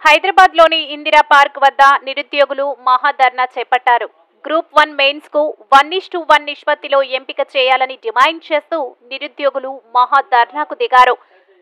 హైదరాబాద్ లోని ఇందిరా పార్క్ వద్ద నిరుద్యోగులు మహాధర్నా చేపట్టారు. గ్రూప్ 1 మెయిన్స్ కు 1:1 నిష్పత్తిలో ఎంపిక చేయాలని డిమాండ్ చేస్తూ నిరుద్యోగులు మహాధర్నాకు దిగారు.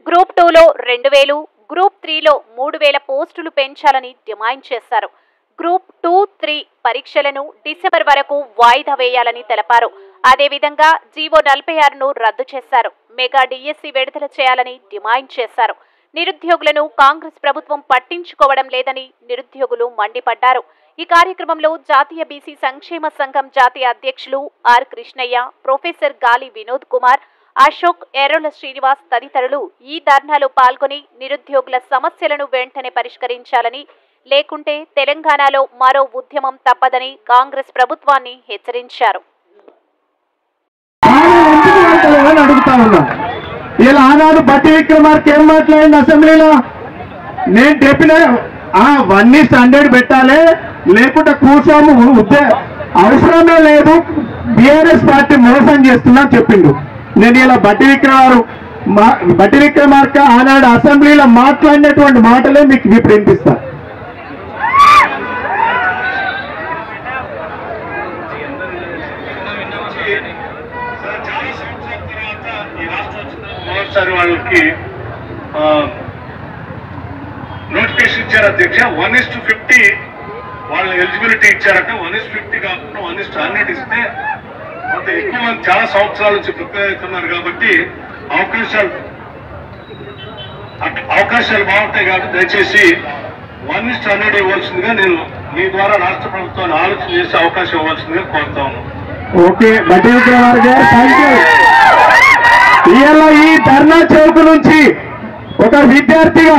గ్రూప్ 2లో 2000, గ్రూప్ 3లో 3000 పోస్టులు పెంచాలని డిమాండ్ చేశారు. గ్రూప్ 2, 3 పరీక్షలను డిసెంబర్ వరకు వాయిదా వేయాలని తెలిపారు. అదేవిధంగా జీవో 46ను రద్దు చేశారు. మెగా డిఎస్సి విడుదల చేయాలని డిమాండ్ చేశారు. నిరుద్యోగులను కాంగ్రెస్ ప్రభుత్వం పట్టించుకోవడం లేదని నిరుద్యోగులు మండిపడ్డారు. ఈ కార్యక్రమంలో జాతీయ బీసీ సంక్షేమ సంఘం జాతీయ అధ్యక్షులు ఆర్ కృష్ణయ్య, ప్రొఫెసర్ గాలి వినోద్ కుమార్, అశోక్, ఎర్రల శ్రీనివాస్ తదితరులు ఈ ధర్నాలో పాల్గొని నిరుద్యోగుల సమస్యలను వెంటనే పరిష్కరించాలని, లేకుంటే తెలంగాణలో మరో ఉద్యమం తప్పదని కాంగ్రెస్ ప్రభుత్వాన్ని హెచ్చరించారు. ఇలా ఆనాడు బట్టి విక్రమార్క ఏం మాట్లాడింది అసెంబ్లీలో, నేను చెప్పిన 1:100 పెట్టాలి, లేకుంటే కూర్చోము, అవసరమే లేదు, బీఆర్ఎస్ పార్టీ మోసం చేస్తున్నా చెప్పిండు. నేను ఇలా బట్టి విక్రమార్క ఆనాడు అసెంబ్లీలో మాట్లాడినటువంటి మాటలే మీకు ఇప్పుడు వినిపిస్తా. వాళ్ళకి నోటిఫికేషన్ ఇచ్చారు అధ్యక్ష. 1:50 వాళ్ళ ఎలిజిబిలిటీ ఇచ్చారట. 1:50 కాకుండా 1:100 ఇస్తే కొంత ఎక్కువ మంది చాలా సంవత్సరాల నుంచి ప్రిపేర్ అవుతున్నారు కాబట్టి అవకాశాలు బాగుంటాయి కాబట్టి దయచేసి 1:100 ఇవ్వాల్సిందిగా నేను మీ ద్వారా రాష్ట్ర ప్రభుత్వాన్ని ఆలోచన చేసి అవకాశం ఇవ్వాల్సిందిగా కోరుతా ఉన్నాను. ఓకే బట్టి విక్రమార్క గారు, థ్యాంక్ యూ. ఇవాళ ఈ ధర్నా చౌక్ నుంచి ఒక విద్యార్థిగా,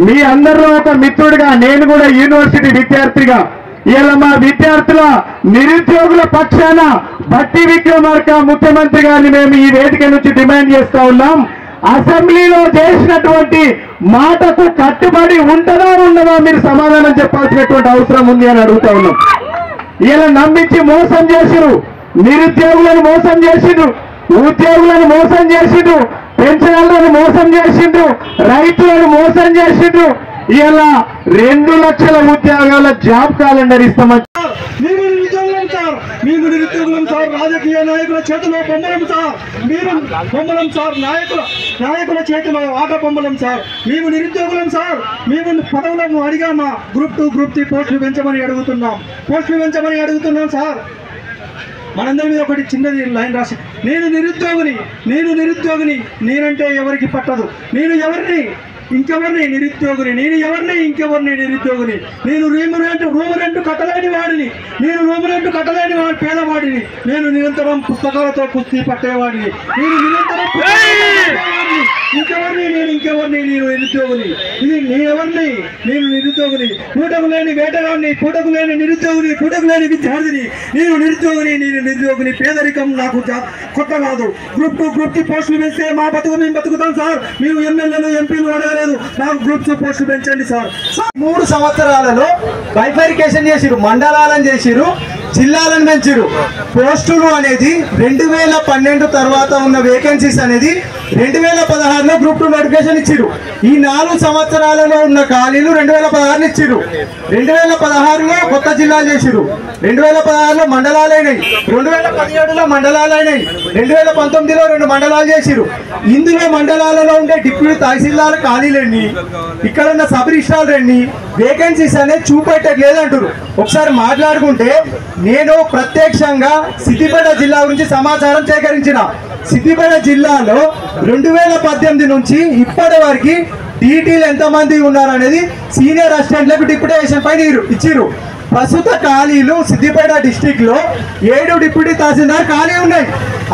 మీ అందరిలో ఒక మిత్రుడిగా, నేను కూడా యూనివర్సిటీ విద్యార్థిగా, ఇవాళ మా విద్యార్థుల నిరుద్యోగుల పక్షాన బట్టి విక్రమార్క ముఖ్యమంత్రి గారిని మేము ఈ వేదిక నుంచి డిమాండ్ చేస్తా ఉన్నాం. అసెంబ్లీలో చేసినటువంటి మాటకు కట్టుబడి ఉంటుందా ఉండదా మీరు సమాధానం చెప్పాల్సినటువంటి అవసరం ఉంది అని అడుగుతా ఉన్నాం. ఇలా నమ్మించి మోసం చేసిరు, నిరుద్యోగులను మోసం చేసిండ్రు, ఉద్యోగులను మోసం చేసిండ్రు, పెన్షనర్లను మోసం చేసిండ్రు, రైతులను మోసం చేసిండ్రు. ఇలా 2 లక్షల ఉద్యోగాల జాబ్ క్యాలెండర్ ఇస్తామని మేము నిరుద్యోగులం సార్, మేము నిరుద్యోగులం సార్, రాజకీయ నాయకుల చేతిలో బొమ్మలం సార్, మీరు బొమ్మలం సార్, నాయకుల చేతిలో ఆట బొమ్మలం సార్, మేము నిరుద్యోగులం సార్. మేము పదవులను అడిగామా, గ్రూప్ 2, గ్రూప్ 3 పోస్టులు పెంచమని అడుగుతున్నాం సార్. మనందరి మీద ఒకటి చిన్నది లైన్ రాసి, నేను నిరుద్యోగిని, నేనంటే ఎవరికి పట్టదు, నేను ఎవరిని ఇంకెవరిని నిరుద్యోగిని, నేను రూమ్ రెంట్ కట్టలేని వాడిని, పేదవాడిని, నేను నిరంతరం పుస్తకాలతో కుస్తీ పట్టేవాడిని, నేను నిరుద్యోగిని. ఇది నేను నిరుద్యోగిని, పూటకు లేని వేటగాడిని, పూటకు లేని నిరుద్యోగిని, పూటకు లేని విద్యార్థిని, నేను నిరుద్యోగిని. పేదరికం నాకు కొత్త కాదు. గ్రూప్ 2, గ్రూప్ 3 పోస్టులు వేస్తే మా బతుకు మేము బతుకుతాం సార్. మేము ఎమ్మెల్యేలు, ఎంపీలు అడగలేదు, నాకు గ్రూప్ 2 పోస్టులు పెంచండి సార్. 3 సంవత్సరాలలో బైఫర్కేషన్ చేసిరు, మండలాలను చేసిరు, జిల్లాలను పెంచిరు. పోస్టులు అనేది 2012 తర్వాత ఉన్న వేకెన్సీస్ అనేది 2016లో గ్రూప్ 2 నోటిఫికేషన్ ఇచ్చిరు. ఈ 4 సంవత్సరాలలో ఉన్న ఖాళీలు 2016 ఇచ్చిరు. 2016లో కొత్త జిల్లాలు చేసిరు, 2016లో మండలాలు అయినాయి, 2017లో మండలాలు అయినాయి, 2019లో 2 మండలాలు చేసిరు. ఇందులో మండలాలలో ఉండే డిప్యూటీ తహసీల్దార్ ఖాళీలన్నీ, ఇక్కడ ఉన్న సబ్ రిజిస్ట్రార్లు ఎన్ని, వేకెన్సీస్ అనేది చూపెట్టట్లేదంటారు. ఒకసారి మాట్లాడుకుంటే, నేను ప్రత్యక్షంగా సిద్దిపేట జిల్లా గురించి సమాచారం సేకరించిన. సిద్దిపేట జిల్లాలో 2018 నుంచి ఇప్పటి వరకు డీటీలు ఎంతమంది ఉన్నారు అనేది సీనియర్ అసిస్టెంట్లకు డిప్యూటేషన్ పైన ఇచ్చిరు. ప్రస్తుత ఖాళీలు సిద్దిపేట డిస్టిక్ లో 7 డిప్యూటీ తహసీల్దార్ ఖాళీ ఉన్నాయి,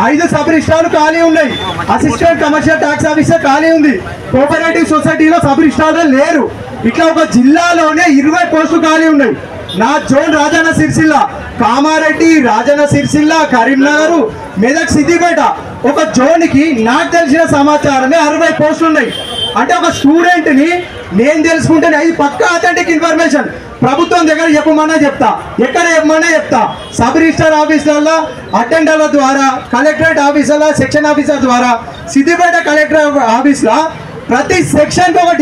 5 సబ్ రిజిస్ట్రార్లు ఖాళీ ఉన్నాయి, అసిస్టెంట్ కమర్షియల్ ట్యాక్స్ ఆఫీసర్ ఖాళీ ఉంది, కోఆపరేటివ్ సొసైటీలో సబ్ రిజిస్ట్రార్లు లేరు. ఇట్లా ఒక జిల్లాలోనే 20 పోస్టులు ఖాళీ ఉన్నాయి. నా జోన్ రాజన్న సిరిసిల్ల, కామారెడ్డి, రాజన్న సిరిసిల్ల, కరీంనగర్, మెదక్, సిద్దిపేట ఒక జోన్కి నాకు తెలిసిన సమాచారమే 60 పోస్టులు ఉన్నాయి. అంటే ఒక స్టూడెంట్ని నేను తెలుసుకుంటేనే ఇది పక్కా అథెంటిక్ ఇన్ఫర్మేషన్. ప్రభుత్వం దగ్గర చెప్పమన్నా చెప్తా, ఎక్కడ చెప్పమన్నా చెప్తా. సబ్ రిజిస్టర్ ఆఫీసర్ల, అటెండర్ల ద్వారా, కలెక్టరేట్ ఆఫీసర్ల, సెక్షన్ ఆఫీసర్ ద్వారా, సిద్దిపేట కలెక్టర్ ఆఫీస్లో ప్రతి సెక్షన్కి ఒక